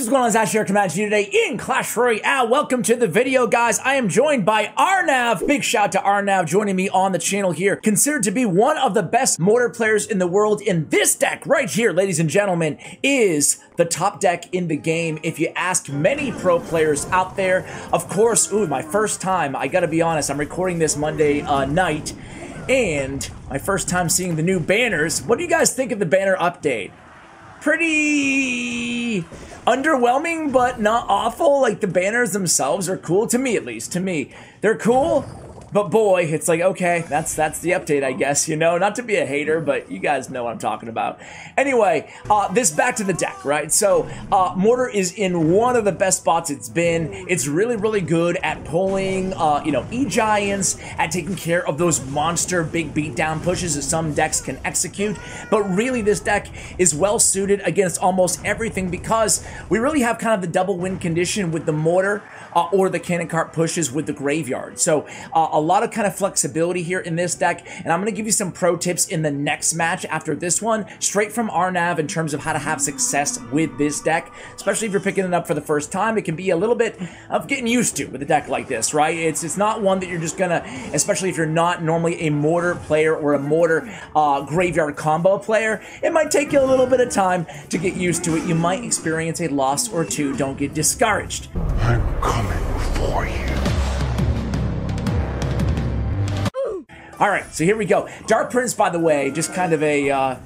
what's going on? It's Ash here coming at you today in Clash Royale. Welcome to the video, guys. I am joined by Arnav. Big shout out to Arnav joining me on the channel here. Considered to be one of the best mortar players in the world. In this deck right here, ladies and gentlemen, is the top deck in the game. If you ask many pro players out there, of course, my first time, I gotta be honest, I'm recording this Monday night, and my first time seeing the new banners. What do you guys think of the banner update? Pretty underwhelming, but not awful. Like, the banners themselves are cool, to me at least. To me, they're cool, but boy, it's like, okay, that's the update, I guess, you know. Not to be a hater, but you guys know what I'm talking about. Anyway, this back to the deck, right? So mortar is in one of the best spots it's been. It's really, really good at pulling, you know, E-Giants, at taking care of those monster big beatdown pushes that some decks can execute. But really, this deck is well suited against almost everything because we really have kind of the double win condition with the mortar or the cannon cart pushes with the graveyard. So a lot of kind of flexibility here in this deck, and I'm going to give you some pro tips in the next match after this one, straight from Arnav, in terms of how to have success with this deck, especially if you're picking it up for the first time. It can be a little bit of getting used to with a deck like this, right? It's not one that you're just gonna, especially if you're not normally a mortar player or a mortar graveyard combo player, it might take you a little bit of time to get used to it. You might experience a loss or two. Don't get discouraged. I'm coming for you. All right, so here we go. Dark Prince, by the way, just kind of a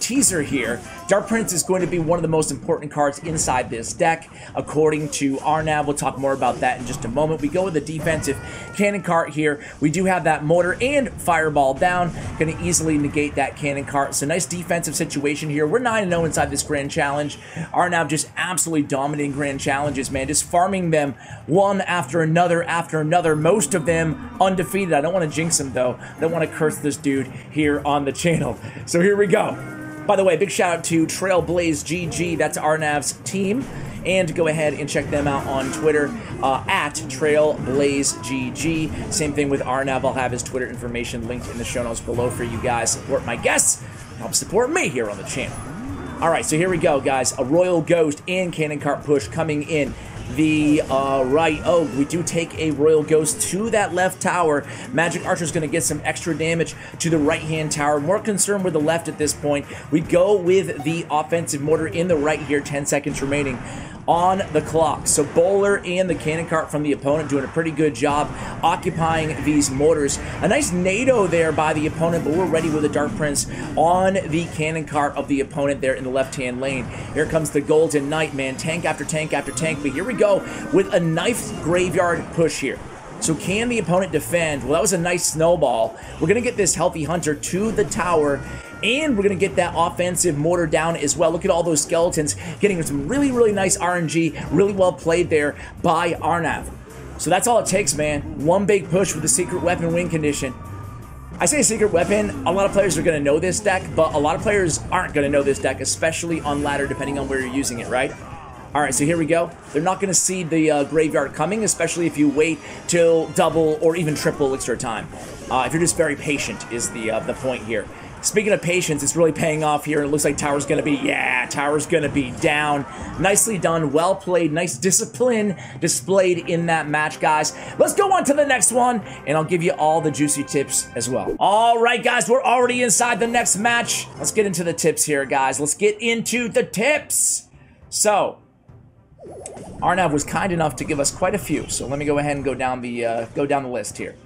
teaser here. Dark Prince is going to be one of the most important cards inside this deck, according to Arnav. We'll talk more about that in just a moment. We go with the defensive cannon cart here. We do have that mortar and fireball down. Going to easily negate that cannon cart. So nice defensive situation here. We're 9-0 inside this Grand Challenge. Arnav just absolutely dominating Grand Challenges, man. Just farming them one after another. Most of them undefeated. I don't want to jinx him, though. I don't want to curse this dude here on the channel. So here we go. By the way, big shout out to Trailblaze GG, that's Arnav's team, and go ahead and check them out on Twitter at Trailblaze GG. Same thing with Arnav. I'll have his Twitter information linked in the show notes below for you guys. Support my guests, help support me here on the channel. All right, so here we go, guys. A Royal Ghost and Cannon Cart push coming in the right. Oh, we do take a Royal Ghost to that left tower. Magic Archer's going to get some extra damage to the right-hand tower. More concerned with the left at this point. We go with the offensive mortar in the right here. 10 seconds remaining on the clock. So Bowler and the cannon cart from the opponent doing a pretty good job occupying these mortars. A nice NATO there by the opponent, but we're ready with the Dark Prince on the cannon cart of the opponent there in the left-hand lane. Here comes the Golden Knight, man. Tank after tank after tank, but here we go with a nice graveyard push here. So can the opponent defend? Well, that was a nice snowball. We're going to get this Healthy Hunter to the tower, and we're going to get that offensive mortar down as well. Look at all those skeletons getting some really, really nice RNG. Really well played there by Arnav. So that's all it takes, man. One big push with the secret weapon win condition. I say secret weapon, a lot of players are going to know this deck, but a lot of players aren't going to know this deck, especially on ladder, depending on where you're using it, right? All right, so here we go. They're not going to see the graveyard coming, especially if you wait till double or even triple elixir time. If you're just very patient is the point here. Speaking of patience, it's really paying off here. It looks like tower's going to be, tower's going to be down. Nicely done, well played, nice discipline displayed in that match, guys. Let's go on to the next one, and I'll give you all the juicy tips as well. All right, guys, we're already inside the next match. Let's get into the tips here, guys. Let's get into the tips. So Arnav was kind enough to give us quite a few, so let me go ahead and go down the list here.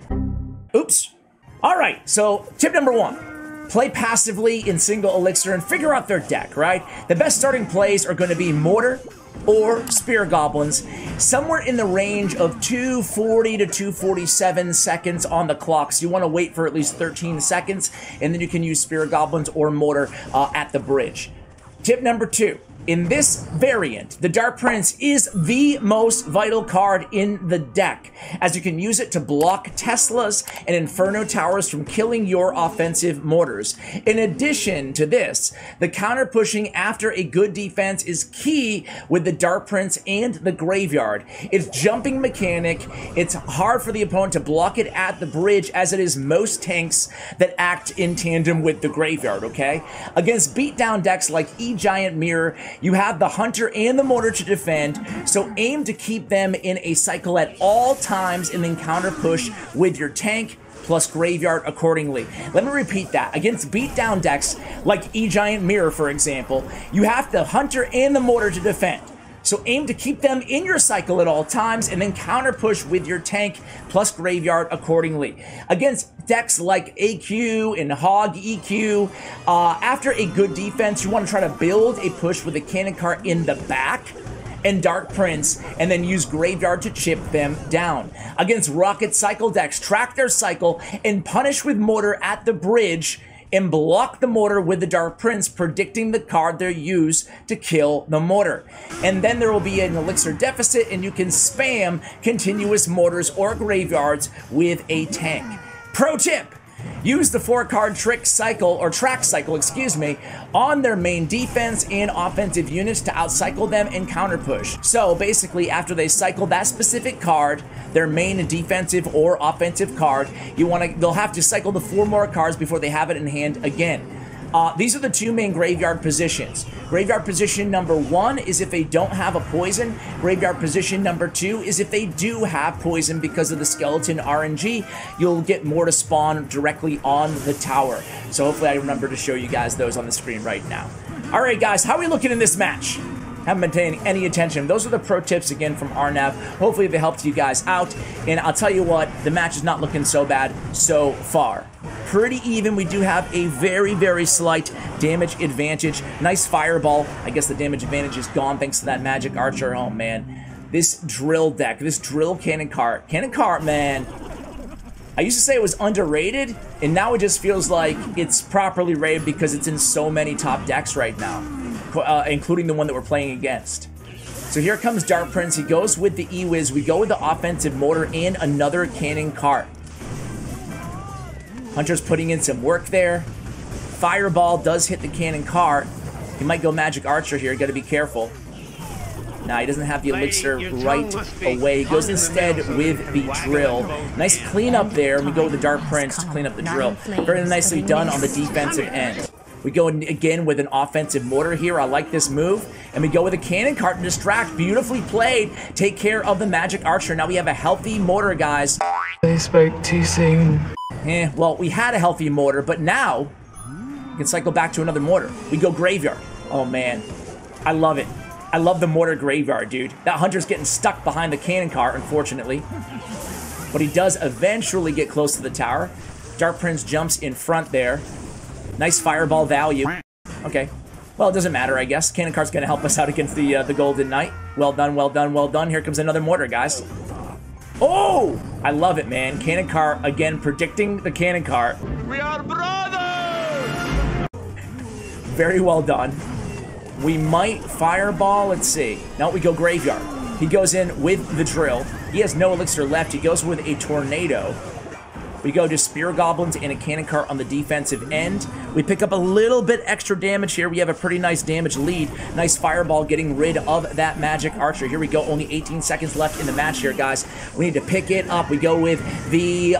Oops. All right, so tip number 1. Play passively in single elixir and figure out their deck, right? The best starting plays are going to be mortar or spear goblins, somewhere in the range of 240 to 247 seconds on the clock. So you want to wait for at least 13 seconds, and then you can use spear goblins or mortar at the bridge. Tip number 2. In this variant, the Dark Prince is the most vital card in the deck, as you can use it to block Teslas and Inferno Towers from killing your offensive mortars. In addition to this, the counter pushing after a good defense is key with the Dark Prince and the Graveyard. It's jumping mechanic. It's hard for the opponent to block it at the bridge, as it is most tanks that act in tandem with the Graveyard, okay? Against beatdown decks like E-Giant Mirror You have the hunter and the mortar to defend, so aim to keep them in a cycle at all times and then counter push with your tank plus graveyard accordingly. Let me repeat that. Against beatdown decks like E-Giant Mirror, for example, you have the hunter and the mortar to defend. So aim to keep them in your cycle at all times and then counter push with your tank plus graveyard accordingly. Against decks like AQ and Hog EQ, after a good defense, you want to try to build a push with a cannon cart in the back and Dark Prince, and then use graveyard to chip them down. Against Rocket Cycle decks, track their cycle and punish with mortar at the bridge and block the mortar with the Dark Prince, predicting the card they use to kill the mortar. And then there will be an elixir deficit, and you can spam continuous mortars or graveyards with a tank. Pro tip: use the 4-card track cycle, excuse me, on their main defense and offensive units to outcycle them and counter push. So basically, after they cycle that specific card, their main defensive or offensive card, they'll have to cycle the 4 more cards before they have it in hand again. These are the 2 main graveyard positions. Graveyard position number 1 is if they don't have a poison. Graveyard position number 2 is if they do have poison because of the skeleton RNG. You'll get more to spawn directly on the tower. So hopefully I remember to show you guys those on the screen right now. All right, guys, how are we looking in this match? Haven't been paying any attention. Those are the pro tips again from Arnav. Hopefully they helped you guys out. And I'll tell you what, the match is not looking so bad so far. Pretty even. We do have a very, very slight damage advantage. Nice fireball. I guess the damage advantage is gone thanks to that magic archer. Oh, man. This drill deck, this drill cannon cart. Cannon cart, man. I used to say it was underrated, and now it just feels like it's properly rated because it's in so many top decks right now, including the one that we're playing against. So here comes Dark Prince. He goes with the E-Wiz. We go with the offensive mortar and another cannon cart. Hunter's putting in some work there. Fireball does hit the cannon cart. He might go magic archer here. Got to be careful. Nah, he doesn't have the elixir right away. He goes instead with the drill. Nice cleanup there. We go with the Dark Prince to clean up the drill. Very nicely done on the defensive end. We go again with an offensive mortar here. I like this move. And we go with a cannon cart to distract. Beautifully played. Take care of the magic archer. Now we have a healthy mortar, guys. They spoke too soon. Well, we had a healthy mortar, but now we can cycle back to another mortar. We go graveyard. Oh, man. I love it. I love the mortar graveyard, dude. That hunter's getting stuck behind the cannon cart, unfortunately. But he does eventually get close to the tower. Dark Prince jumps in front there. Nice fireball value. Okay. Well, it doesn't matter, I guess. Cannon cart's going to help us out against the Golden Knight. Well done, well done, well done. Here comes another mortar, guys. Oh! I love it, man. Cannon cart, again, predicting the cannon cart. We are brothers! Very well done. We might fireball. Let's see. No, we go graveyard. He goes in with the drill. He has no elixir left. He goes with a tornado. We go to Spear Goblins and a cannon cart on the defensive end. We pick up a little bit extra damage here. We have a pretty nice damage lead. Nice fireball getting rid of that magic archer. Here we go. Only 18 seconds left in the match here, guys. We need to pick it up. We go with the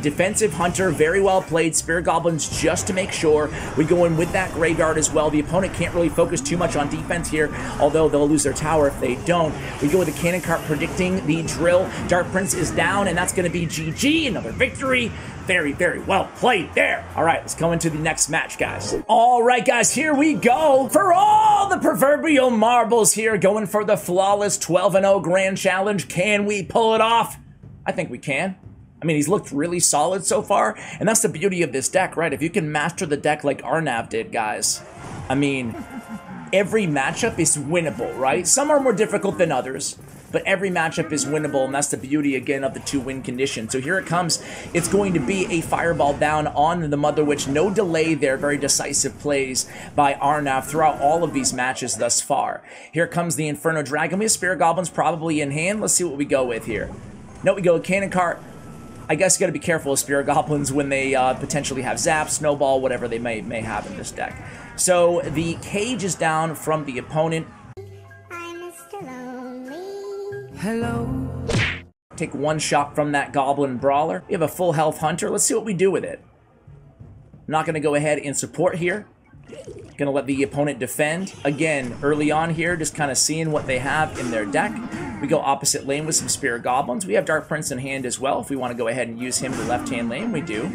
defensive hunter. Very well played. Spear Goblins just to make sure. We go in with that graveyard as well. The opponent can't really focus too much on defense here, although they'll lose their tower if they don't. We go with the cannon cart predicting the drill. Dark Prince is down, and that's going to be GG. Another victory. Very, very well played there. All right, let's go into the next match, guys. All right, guys, here we go. For all the proverbial marbles here, going for the flawless 12-0 grand challenge. Can we pull it off? I think we can. I mean, he's looked really solid so far, and that's the beauty of this deck, right? If you can master the deck like Arnav did, guys, I mean, every matchup is winnable, right? Some are more difficult than others, but every matchup is winnable, and that's the beauty, again, of the 2-win condition. So here it comes. It's going to be a fireball down on the Mother Witch. No delay there. Very decisive plays by Arnav throughout all of these matches thus far. Here comes the Inferno Dragon. We have Spirit Goblins probably in hand. Let's see what we go with here. No, we go with Cannon Cart. I guess you got to be careful with Spirit Goblins when they potentially have Zap, Snowball, whatever they may have in this deck. So the cage is down from the opponent. Hello. Take one shot from that Goblin Brawler. We have a full health Hunter. Let's see what we do with it. I'm not going to go ahead and support here. Gonna let the opponent defend. Again, early on here, just kind of seeing what they have in their deck. We go opposite lane with some Spirit Goblins. We have Dark Prince in hand as well. If we want to go ahead and use him in the left-hand lane, we do.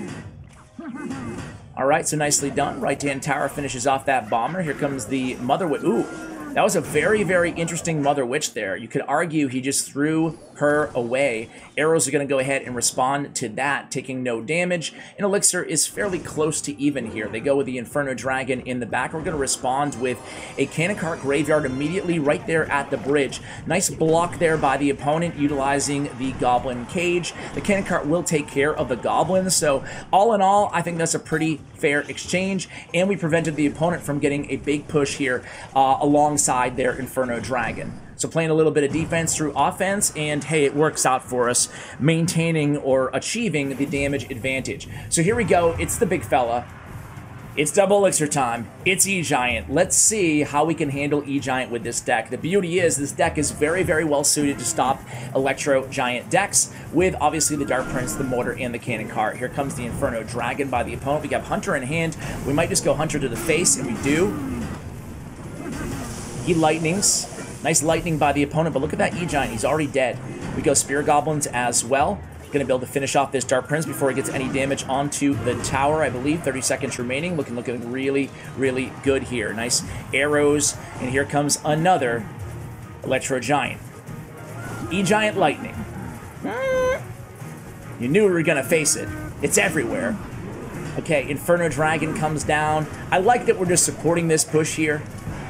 All right, so nicely done. Right-hand tower finishes off that bomber. Here comes the Mother Witch. Ooh, that was a very, very interesting Mother Witch there. You could argue he just threw her away. Arrows are going to go ahead and respond to that, taking no damage. And Elixir is fairly close to even here. They go with the Inferno Dragon in the back. We're going to respond with a Cannon Cart Graveyard immediately right there at the bridge. Nice block there by the opponent, utilizing the Goblin Cage. The Cannon Cart will take care of the Goblins. So all in all, I think that's a pretty fair exchange. And we prevented the opponent from getting a big push here alongside their Inferno Dragon. So playing a little bit of defense through offense, and hey, it works out for us, maintaining or achieving the damage advantage. So here we go. It's the big fella. It's double elixir time. It's E-Giant. Let's see how we can handle E-Giant with this deck. The beauty is this deck is very, very well suited to stop Electro Giant decks with obviously the Dark Prince, the Mortar, and the Cannon Cart. Here comes the Inferno Dragon by the opponent. We have Hunter in hand. We might just go Hunter to the face, and we do. He lightnings. Nice lightning by the opponent, but look at that E-Giant. He's already dead. We go Spirit Goblins as well. Going to be able to finish off this Dark Prince before he gets any damage onto the tower, I believe. 30 seconds remaining. Looking really, really good here. Nice arrows, and here comes another Electro Giant. E-Giant lightning. You knew we were going to face it. It's everywhere. Okay, Inferno Dragon comes down. I like that we're just supporting this push here,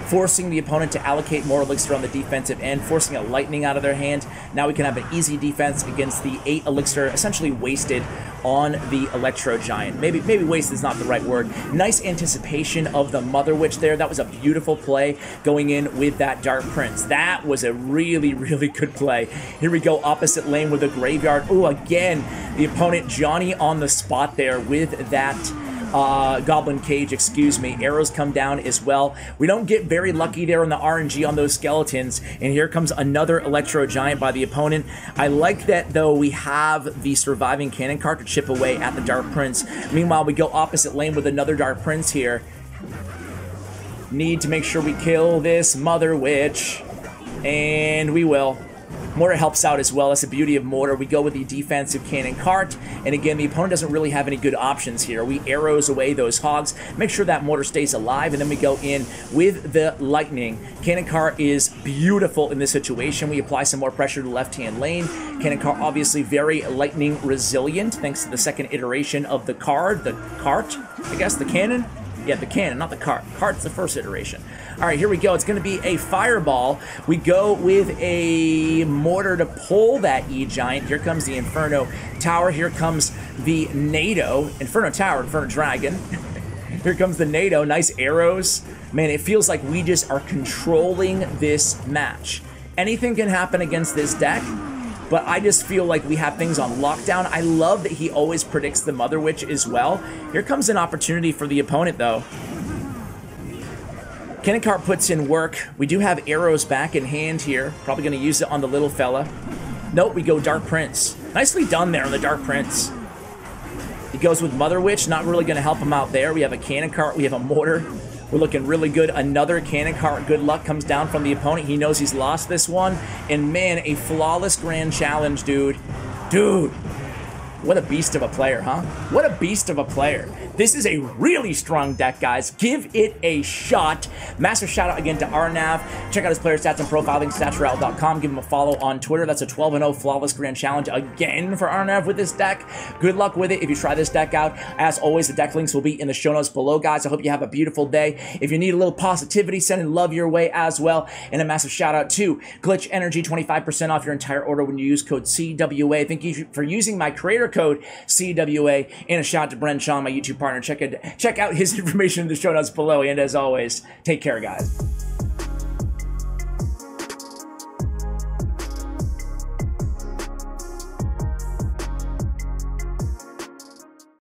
forcing the opponent to allocate more elixir on the defensive end, forcing a lightning out of their hand. Now we can have an easy defense against the 8 elixir, essentially wasted on the Electro Giant. Maybe wasted is not the right word. Nice anticipation of the Mother Witch there. That was a beautiful play going in with that Dark Prince. That was a really, really good play. Here we go, opposite lane with a Graveyard. Oh, again, the opponent Johnny on the spot there with that Goblin Cage, excuse me. Arrows come down as well. We don't get very lucky there on the RNG on those skeletons, and here comes another Electro Giant by the opponent. I like that, though, we have the surviving Cannon Cart to chip away at the Dark Prince. Meanwhile, we go opposite lane with another Dark Prince here. Need to make sure we kill this Mother Witch, and we will. Mortar helps out as well. That's the beauty of Mortar. We go with the defensive Cannon Cart, and again, the opponent doesn't really have any good options here. We arrows away those hogs, make sure that Mortar stays alive, and then we go in with the Lightning. Cannon Cart is beautiful in this situation. We apply some more pressure to the left-hand lane. Cannon Cart obviously very lightning resilient, thanks to the second iteration of the card. The cart, I guess, the cannon? Yeah, the cannon, not the cart. Cart's the first iteration. All right, here we go. It's going to be a fireball. We go with a mortar to pull that E-Giant. Here comes the Inferno Tower. Here comes the NATO. Inferno Tower, Inferno Dragon. Here comes the NATO. Nice arrows. Man, it feels like we just are controlling this match. Anything can happen against this deck, but I just feel like we have things on lockdown. I love that he always predicts the Mother Witch as well. Here comes an opportunity for the opponent, though. Cannon Cart puts in work. We do have arrows back in hand here. Probably going to use it on the little fella. Nope, we go Dark Prince. Nicely done there on the Dark Prince. He goes with Mother Witch. Not really going to help him out there. We have a Cannon Cart. We have a Mortar. We're looking really good. Another Cannon Cart. Good luck comes down from the opponent. He knows he's lost this one. And man, a flawless grand challenge, dude. Dude. What a beast of a player, huh? What a beast of a player. This is a really strong deck, guys. Give it a shot. Massive shout out again to Arnav. Check out his player stats and profiling, statsroyale.com. Give him a follow on Twitter. That's a 12-0 flawless grand challenge again for Arnav with this deck. Good luck with it if you try this deck out. As always, the deck links will be in the show notes below, guys. I hope you have a beautiful day. If you need a little positivity, sending love your way as well. And a massive shout out to Glitch Energy, 25% off your entire order when you use code CWA. Thank you for using my creator code CWA, and a shout out to Bren Chong, my YouTube partner. Check out his information in the show notes below, and as always, take care, guys.